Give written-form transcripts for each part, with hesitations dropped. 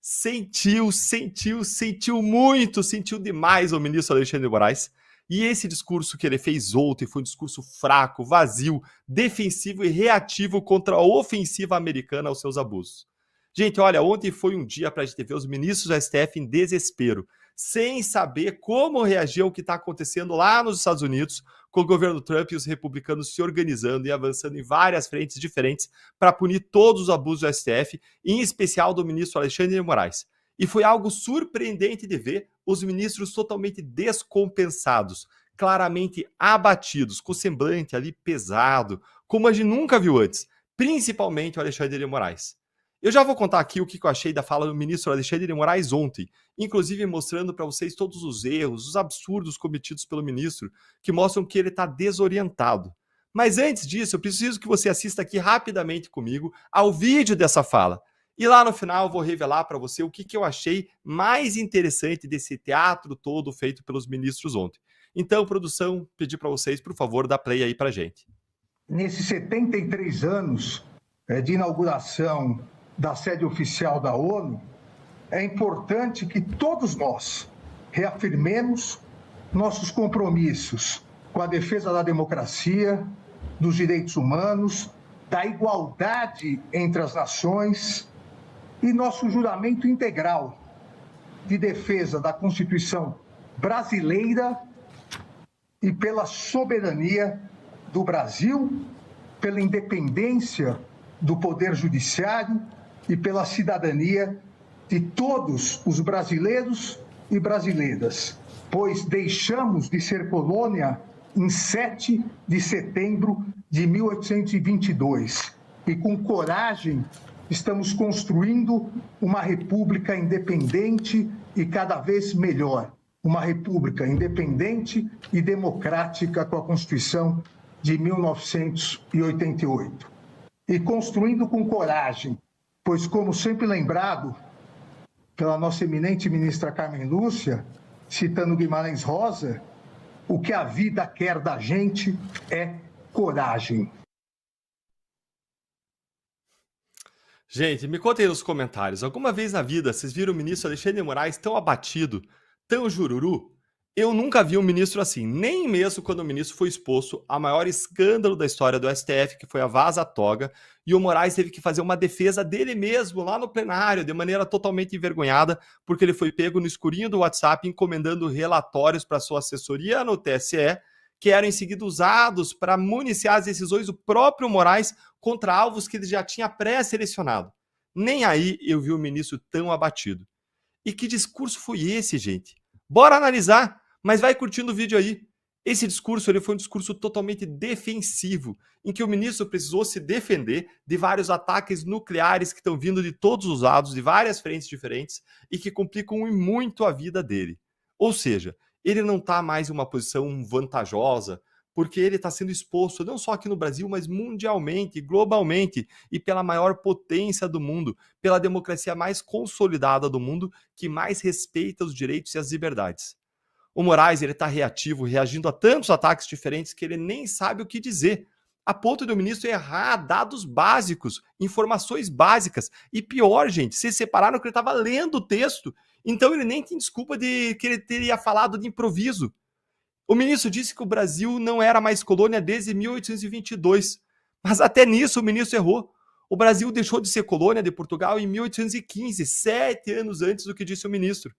sentiu muito, sentiu demais o ministro Alexandre de Moraes. E esse discurso que ele fez ontem foi um discurso fraco, vazio, defensivo e reativo contra a ofensiva americana aos seus abusos. Gente, olha, ontem foi um dia para a gente ver os ministros do STF em desespero, sem saber como reagir ao que está acontecendo lá nos Estados Unidos, com o governo Trump e os republicanos se organizando e avançando em várias frentes diferentes para punir todos os abusos do STF, em especial do ministro Alexandre de Moraes. E foi algo surpreendente de ver os ministros totalmente descompensados, claramente abatidos, com o semblante ali pesado, como a gente nunca viu antes, principalmente o Alexandre de Moraes. Eu já vou contar aqui o que eu achei da fala do ministro Alexandre de Moraes ontem, inclusive mostrando para vocês todos os erros, os absurdos cometidos pelo ministro, que mostram que ele está desorientado. Mas antes disso, eu preciso que você assista aqui rapidamente comigo ao vídeo dessa fala. E lá no final eu vou revelar para você o que eu achei mais interessante desse teatro todo feito pelos ministros ontem. Então, produção, pedir para vocês, por favor, dar play aí para a gente. Nesses 73 anos de inauguração da sede oficial da ONU, é importante que todos nós reafirmemos nossos compromissos com a defesa da democracia, dos direitos humanos, da igualdade entre as nações e nosso juramento integral de defesa da Constituição brasileira e pela soberania do Brasil, pela independência do Poder Judiciário e pela cidadania de todos os brasileiros e brasileiras, pois deixamos de ser colônia em 7 de setembro de 1822 e com coragem estamos construindo uma república independente e cada vez melhor, uma república independente e democrática com a Constituição de 1988. E construindo com coragem, pois, como sempre lembrado pela nossa eminente ministra Carmen Lúcia, citando Guimarães Rosa, o que a vida quer da gente é coragem. Gente, me contem nos comentários, alguma vez na vida vocês viram o ministro Alexandre de Moraes tão abatido, tão jururu? Eu nunca vi um ministro assim, nem mesmo quando o ministro foi exposto ao maior escândalo da história do STF, que foi a vaza-toga, e o Moraes teve que fazer uma defesa dele mesmo lá no plenário, de maneira totalmente envergonhada, porque ele foi pego no escurinho do WhatsApp encomendando relatórios para sua assessoria no TSE, que eram em seguida usados para municiar as decisões do próprio Moraes contra alvos que ele já tinha pré-selecionado. Nem aí eu vi o ministro tão abatido. E que discurso foi esse, gente? Bora analisar, mas vai curtindo o vídeo aí. Esse discurso ele foi um discurso totalmente defensivo, em que o ministro precisou se defender de vários ataques nucleares que estão vindo de todos os lados, de várias frentes diferentes, e que complicam muito a vida dele. Ou seja, ele não está mais em uma posição vantajosa, porque ele está sendo exposto não só aqui no Brasil, mas mundialmente, globalmente, e pela maior potência do mundo, pela democracia mais consolidada do mundo, que mais respeita os direitos e as liberdades. O Moraes está reativo, reagindo a tantos ataques diferentes que ele nem sabe o que dizer, a ponto do ministro errar dados básicos, informações básicas. E pior, gente, vocês separaram que ele estava lendo o texto, então ele nem tem desculpa de que ele teria falado de improviso. O ministro disse que o Brasil não era mais colônia desde 1822, mas até nisso o ministro errou. O Brasil deixou de ser colônia de Portugal em 1815, 7 anos antes do que disse o ministro.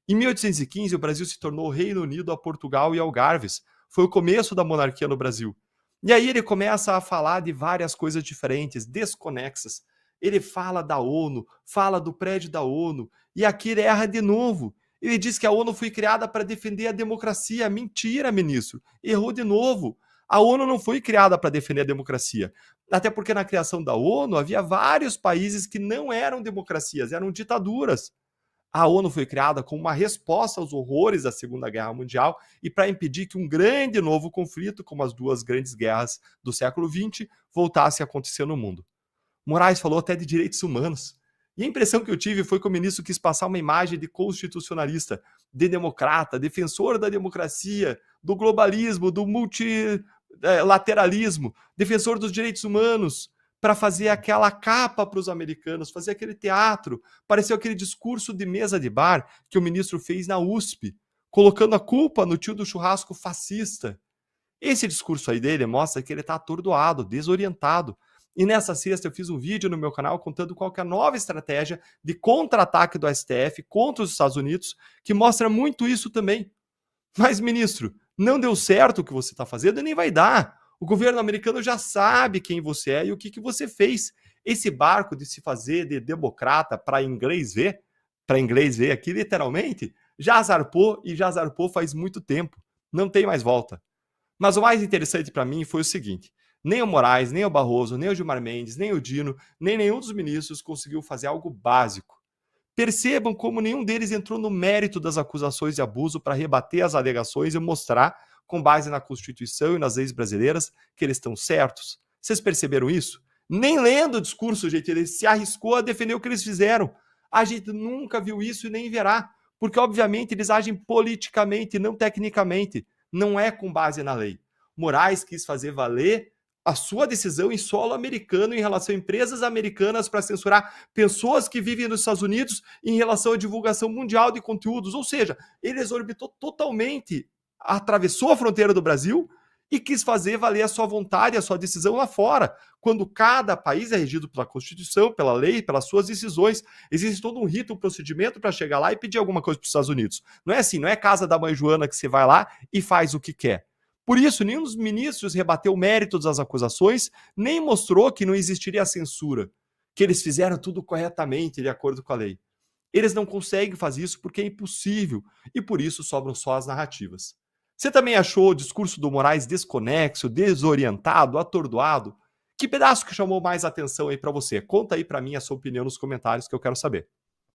Em 1815, o Brasil se tornou Reino Unido a Portugal e Algarves. Foi o começo da monarquia no Brasil. E aí ele começa a falar de várias coisas diferentes, desconexas. Ele fala da ONU, fala do prédio da ONU, e aqui ele erra de novo. Ele diz que a ONU foi criada para defender a democracia. Mentira, ministro. Errou de novo. A ONU não foi criada para defender a democracia. Até porque na criação da ONU havia vários países que não eram democracias, eram ditaduras. A ONU foi criada como uma resposta aos horrores da Segunda Guerra Mundial e para impedir que um grande novo conflito, como as duas grandes guerras do século XX, voltasse a acontecer no mundo. Moraes falou até de direitos humanos. E a impressão que eu tive foi que o ministro quis passar uma imagem de constitucionalista, de democrata, defensor da democracia, do globalismo, do multilateralismo, defensor dos direitos humanos, para fazer aquela capa para os americanos, fazer aquele teatro. Pareceu aquele discurso de mesa de bar que o ministro fez na USP, colocando a culpa no tio do churrasco fascista. Esse discurso aí dele mostra que ele está atordoado, desorientado. E nessa sexta eu fiz um vídeo no meu canal contando qual que é a nova estratégia de contra-ataque do STF contra os Estados Unidos, que mostra muito isso também. Mas, ministro, não deu certo o que você está fazendo e nem vai dar. O governo americano já sabe quem você é e o que você fez. Esse barco de se fazer de democrata para inglês ver aqui literalmente, já zarpou e já zarpou faz muito tempo. Não tem mais volta. Mas o mais interessante para mim foi o seguinte: nem o Moraes, nem o Barroso, nem o Gilmar Mendes, nem o Dino, nem nenhum dos ministros conseguiu fazer algo básico. Percebam como nenhum deles entrou no mérito das acusações de abuso para rebater as alegações e mostrar, com base na Constituição e nas leis brasileiras, que eles estão certos. Vocês perceberam isso? Nem lendo o discurso, gente, ele se arriscou a defender o que eles fizeram. A gente nunca viu isso e nem verá, porque obviamente eles agem politicamente, não tecnicamente. Não é com base na lei. Moraes quis fazer valer a sua decisão em solo americano em relação a empresas americanas para censurar pessoas que vivem nos Estados Unidos em relação à divulgação mundial de conteúdos. Ou seja, ele exorbitou totalmente, atravessou a fronteira do Brasil e quis fazer valer a sua vontade, a sua decisão lá fora, quando cada país é regido pela Constituição, pela lei, pelas suas decisões. Existe todo um rito, um procedimento para chegar lá e pedir alguma coisa para os Estados Unidos. Não é assim, não é casa da mãe Joana que você vai lá e faz o que quer. Por isso, nenhum dos ministros rebateu o mérito das acusações, nem mostrou que não existiria censura, que eles fizeram tudo corretamente, de acordo com a lei. Eles não conseguem fazer isso porque é impossível, e por isso sobram só as narrativas. Você também achou o discurso do Moraes desconexo, desorientado, atordoado? Que pedaço que chamou mais atenção aí para você? Conta aí para mim a sua opinião nos comentários que eu quero saber.